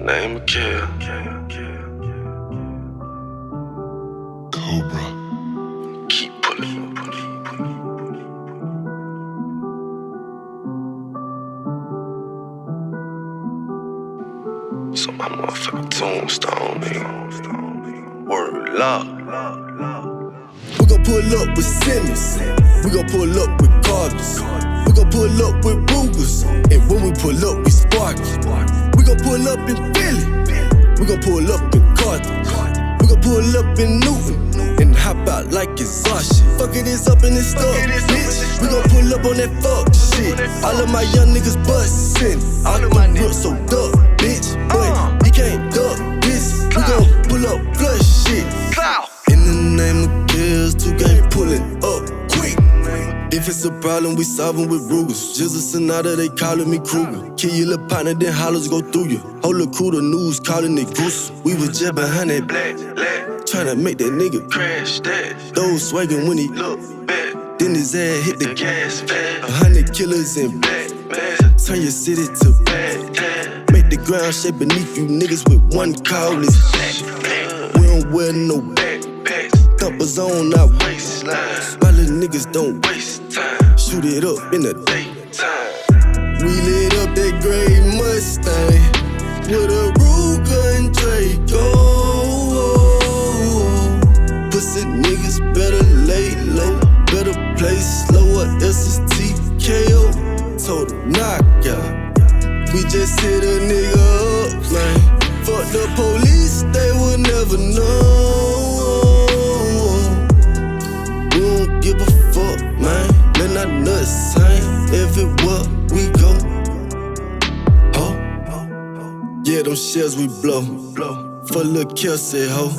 Name a kill. Cobra. Keep pulling up. So my motherfucking tombstone, nigga. Word lock. We gon' pull up with Simmons. We gon' pull up with Carters. We gon' pull up with Rugers. And when we pull up, we sparky. We gon' pull up in Philly. We gon' pull up in Carthage. We gon' pull up in Newton. And hop out like it's our shit. Fuck it, it's up and it's stuck, bitch. We gon' pull up on that fuck shit. All of my young niggas bustin'. All of my niggas so duck, bitch. But you can't duck this. We gon' pull up flush shit. In the name of kills, 2K pullin' up quick. If it's a problem, we solving with Rugers. Jizzle Sonata, they callin' me Kruger. Kill your little partner, then hollers go through you. Whole little crew, the news callin' it goose. We was just behind that black, tryna make that nigga Crash that. those swaggin' when he Look back. then his ass hit the The gas fast. 100 killers in black. Turn your city to Bad. make the ground shake beneath you niggas with one call. We don't wear no Backpacks. thumpers on our Waistline. my little niggas don't Waste time. shoot it up in the day. Daytime. We lit up that gray Mustang with a Ruger and Draco. Pussy niggas better lay low, better play slower. SSTKO, told him knock out. We just hit a nigga up, man. Fuck the police, they will never know. We don't give a fuck, man. Man, I nuts, hang everywhere we go. Oh, yeah, them shells we blow. For Lil' Kelsey, ho.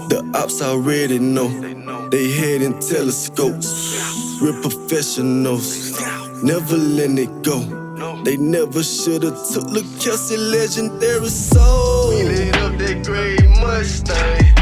The ops already know. They headin' telescopes. Real professionals. Never let it go. They never should've took Lil' Kelsey legendary soul. We lit up that gray Mustang